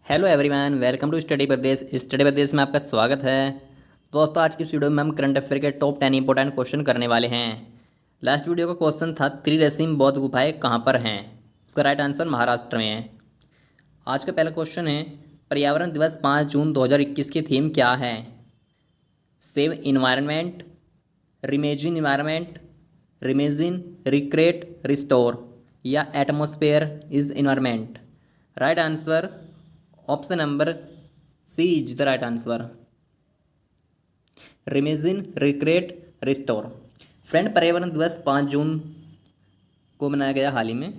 Hello everyone, welcome to study Pradesh में आपका स्वागत है। दोस्तों, आज की इस वीडियो में हम करंट अफेयर के टॉप 10 इंपॉर्टेंट क्वेश्चन करने वाले हैं। लास्ट वीडियो का क्वेश्चन था त्रिरसीम बौद्ध गुफाएं कहाँ पर हैं। उसका राइट आंसर महाराष्ट्र में है। आज का पहला क्वेश्चन है, पर्यावरण दिवस 5 जून 2021 की थीम क्या है? Save environment, reimagine environment, reimagine, recreate, restore या atmosphere is environment. Right answer option number C is the right answer, reimagine, recreate, restore. Friend, पर्यावरण दिवस 5 जून को मनाया गया हाल ही में।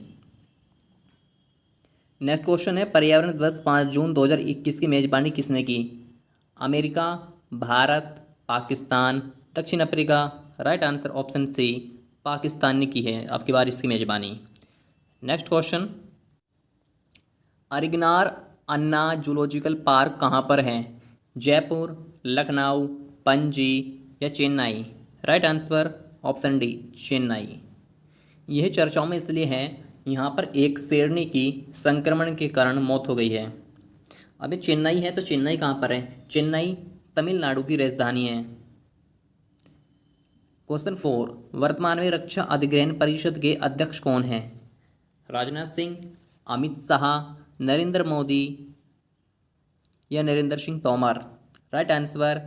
नेक्स्ट क्वेश्चन है, पर्यावरण दिवस 5 जून 2021 की मेजबानी किसने की? अमेरिका, भारत, पाकिस्तान, दक्षिण Africa. Right answer option C, Pakistan ने की है आपकी बार इसकी मेजबानी। Next question, Arignar Anna zoological park कहाँ पर है? जयपुर, लखनऊ, पणजी या Chennai. Right answer option D, Chennai. यह चर्चाओं में इसलिए है, यहाँ पर एक शेरनी की संक्रमण के कारण मौत हो गई है। अभी चेन्नई है तो चेन्नई कहाँ पर है? चेन्नई तमिलनाडु की राजधानी है। क्वेश्चन 4, वर्तमान में रक्षा अधिग्रहण परिषद के अध्यक्ष कौन हैं? राजनाथ सिंह, अमित शाह, नरेंद्र मोदी या Narendra Singh Tomar. Right answer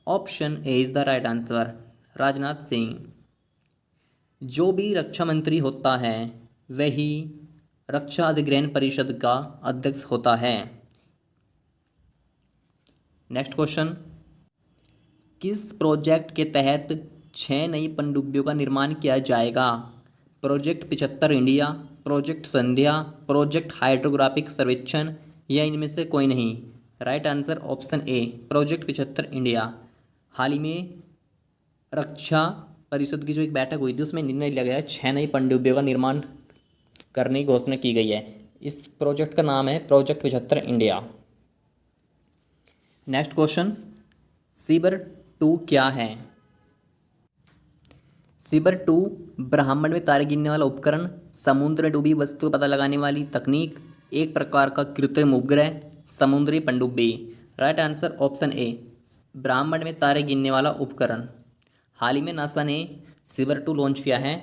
option A is the right answer, Rajnath Singh. जो भी रक्षा मंत्री होता है वही रक्षा अधिग्रहण परिषद का अध्यक्ष होता है। नेक्स्ट क्वेश्चन, किस प्रोजेक्ट के तहत 6 नई पनडुब्बियों का निर्माण किया जाएगा? Project 75 India, project Sandhya, project hydrographic सर्वेक्षण या इनमें से कोई नहीं। Right answer option A, project 75 India. हाल ही में रक्षा परिषद की जो एक बैठक हुई थी उसमें निर्णय लिया गया 6 नई पनडुब्बियों का निर्माण करने की घोषणा की गई है। इस प्रोजेक्ट का नाम है प्रोजेक्ट 75 इंडिया। नेक्स्ट क्वेश्चन, सीबर 2 क्या है? सीबर 2 ब्रह्मांड में तारे गिनने वाला उपकरण, समुद्र में डूबी वस्तु का पता लगाने वाली तकनीक, एक प्रकार का कृत्रिम उपग्रह, समुद्री पनडुब्बी। राइट आंसर ऑप्शन ए, ब्रह्मांड में तारे गिनने वाला उपकरण। हाल ही में नासा ने सीबर 2 लॉन्च किया है।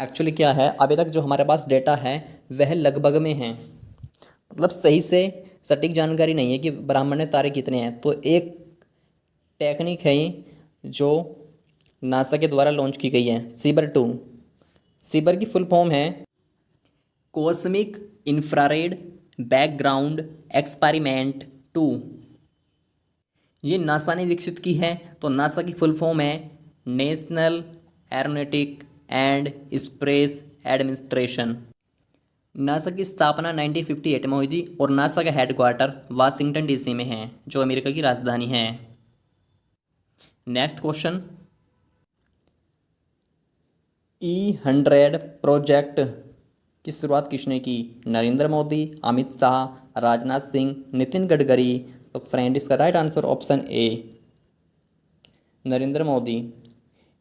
एक्चुअली क्या है, अभी तक जो हमारे पास डेटा है वह लगभग में है, मतलब सही से सटीक जानकारी नहीं है कि ब्रह्मांड में तारे कितने हैं। तो एक टेक्निक है जो नासा के द्वारा लॉन्च की गई है, सीबर 2। सीबर की फुल फॉर्म है कॉस्मिक इंफ्रारेड बैकग्राउंड एक्सपेरिमेंट 2। ये नासा ने विकसित की है। तो नासा की फुल फॉर्म है national aeronautic and space administration. NASA की स्थापना 1958 में हुई थी और नासा का हेडक्वार्टर वाशिंगटन डीसी में है, जो अमेरिका की राजधानी है। नेक्स्ट क्वेश्चन, E100 प्रोजेक्ट की शुरुआत किसने की? नरेंद्र मोदी, अमित शाह, राजनाथ सिंह, नितिन गडकरी। तो फ्रेंड, इसका राइट आंसर ऑप्शन ए, नरेंद्र मोदी।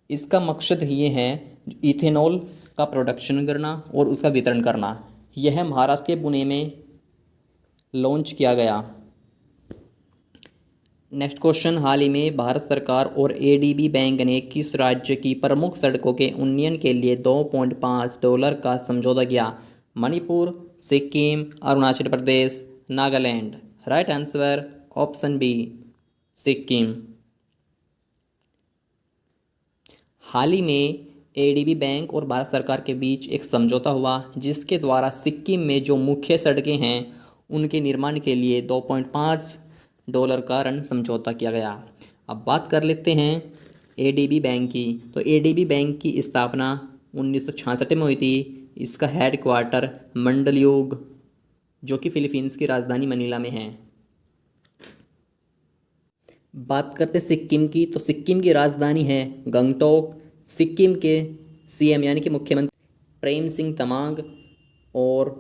इसका मकसद ये है इथेनॉल का प्रोडक्शन करना और उसका वितरण करना। यह महाराष्ट्र के पुणे में लॉन्च किया गया। नेक्स्ट क्वेश्चन, हाल ही में भारत सरकार और एडीबी बैंक ने किस राज्य की प्रमुख सड़कों के उन्नयन के लिए $2.5 का समझौता किया? Manipur, Sikkim, Arunachal Pradesh, Nagaland. Right answer option B, Sikkim. हाल ही में एडीबी बैंक और भारत सरकार के बीच एक समझौता हुआ जिसके द्वारा सिक्किम में जो मुख्य सड़कें हैं उनके निर्माण के लिए $2.5 का ऋण समझौता किया गया। अब बात कर लेते हैं एडीबी बैंक की। तो एडीबी बैंक की स्थापना 1966 में हुई थी। इसका हेडक्वार्टर मंडलयुग, जो कि फिलीपींस की राजधानी मनीला में है। बात करते सिक्किम की, तो सिक्किम की राजधानी है गंगटोक। सिक्किम के सीएम यानी कि मुख्यमंत्री प्रेम सिंह तमांग और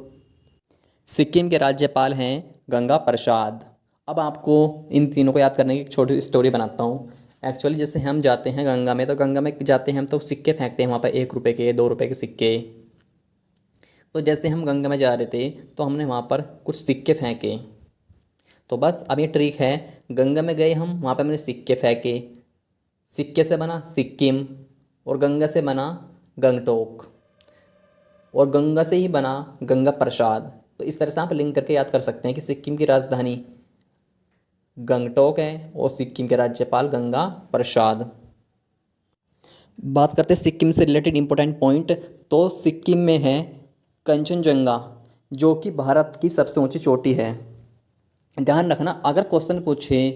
सिक्किम के राज्यपाल हैं गंगा प्रसाद। अब आपको इन तीनों को याद करने की एक छोटी स्टोरी बनाता हूँ। एक्चुअली जैसे हम जाते हैं गंगा में, तो गंगा में जाते हैं हम तो सिक्के फेंकते हैं वहाँ पर, 1 रुपये के, 2 रुपये के सिक्के। तो जैसे हम गंगा में जा रहे थे तो हमने वहाँ पर कुछ सिक्के फेंके। तो बस अब ये ट्रिक है, गंगा में गए हम, वहाँ पे मैंने सिक्के फेंके, सिक्के से बना सिक्किम, और गंगा से बना गंगटोक, और गंगा से ही बना गंगा प्रसाद। तो इस तरह से आप लिंक करके याद कर सकते हैं कि सिक्किम की राजधानी गंगटोक है और सिक्किम के राज्यपाल गंगा प्रसाद। बात करते हैं सिक्किम से रिलेटेड इंपॉर्टेंट पॉइंट। तो सिक्किम में है कंचनजंगा, जो कि भारत की सबसे ऊंची चोटी है। ध्यान रखना, अगर क्वेश्चन पूछे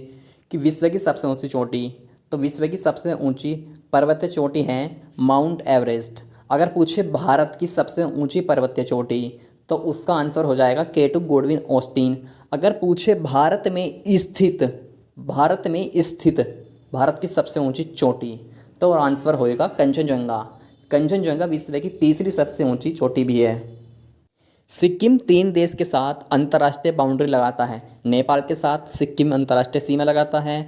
कि विश्व की सबसे ऊंची चोटी, तो विश्व की सबसे ऊंची पर्वतीय चोटी है माउंट एवरेस्ट। अगर पूछे भारत की सबसे ऊंची पर्वतीय चोटी, तो उसका आंसर हो जाएगा केटू गोडविन ऑस्टिन। अगर पूछे भारत में स्थित भारत की सबसे ऊंची चोटी, तो आंसर होएगा कंचनजंगा। कंचनजंगा विश्व की तीसरी सबसे ऊंची चोटी भी है। सिक्किम 3 देश के साथ अंतर्राष्ट्रीय बाउंड्री लगाता है। नेपाल के साथ सिक्किम अंतर्राष्ट्रीय सीमा लगाता है,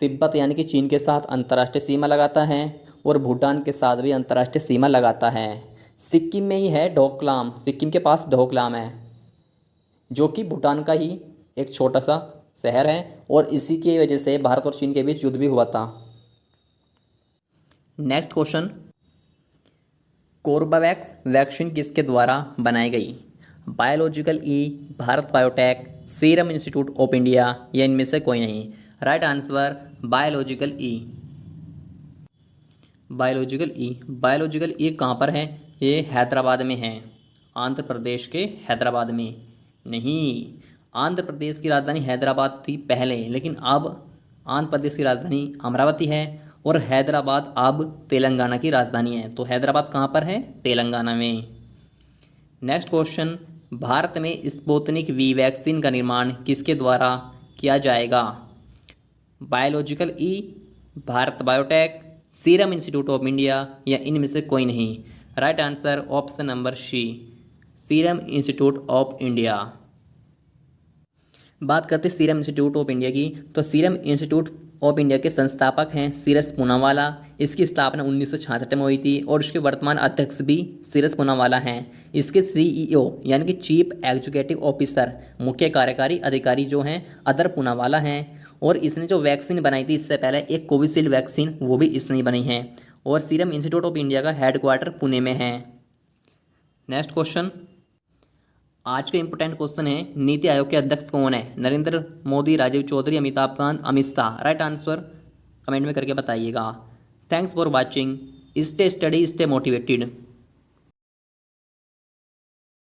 तिब्बत यानी कि चीन के साथ अंतर्राष्ट्रीय सीमा लगाता है, और भूटान के साथ भी अंतर्राष्ट्रीय सीमा लगाता है। सिक्किम में ही है डोकलाम, सिक्किम के पास डोकलाम है, जो कि भूटान का ही एक छोटा सा शहर है, और इसी की वजह से भारत और चीन के बीच युद्ध भी हुआ था। नेक्स्ट क्वेश्चन, कोर्बेवैक्स वैक्सीन किसके द्वारा बनाई गई? Biological E, Bharat biotech, serum institute of India, या इनमें से कोई नहीं। राइट आंसर बायोलॉजिकल ई। बायोलॉजिकल ई कहाँ पर है? ये हैदराबाद में है, आंध्र प्रदेश के हैदराबाद में नहीं। आंध्र प्रदेश की राजधानी हैदराबाद थी पहले, लेकिन अब आंध्र प्रदेश की राजधानी अमरावती है, और हैदराबाद अब तेलंगाना की राजधानी है। तो हैदराबाद कहाँ पर है? तेलंगाना में। नेक्स्ट क्वेश्चन, भारत में स्पुतनिक वी वैक्सीन का निर्माण किसके द्वारा किया जाएगा? Biological E, Bharat biotech, serum institute of India, या इनमें से कोई नहीं। Right answer option number C, serum institute of India. बात करते हैं सीरम इंस्टीट्यूट ऑफ इंडिया की, तो सीरम इंस्टीट्यूट ऑफ इंडिया के संस्थापक हैं सीरस पूनावाला। इसकी स्थापना 1966 में हुई थी, और इसके वर्तमान अध्यक्ष भी सीरस पूनावाला हैं। इसके सीईओ यानी कि चीफ एग्जीक्यूटिव ऑफिसर, मुख्य कार्यकारी अधिकारी जो हैं, अदर पूनावाला हैं। और इसने जो वैक्सीन बनाई थी इससे पहले, एक कोविशील्ड वैक्सीन, वो भी इसने बनाई है। और सीरम इंस्टीट्यूट ऑफ इंडिया का हेडक्वार्टर पुणे में है। नेक्स्ट क्वेश्चन, आज का इंपॉर्टेंट क्वेश्चन है, नीति आयोग के अध्यक्ष कौन है? Narendra Modi, Rajiv Chaudhary, Amitabh Kant, Amit Shah. Right answer comment में करके बताइएगा। Thanks for watching. Stay study, stay motivated.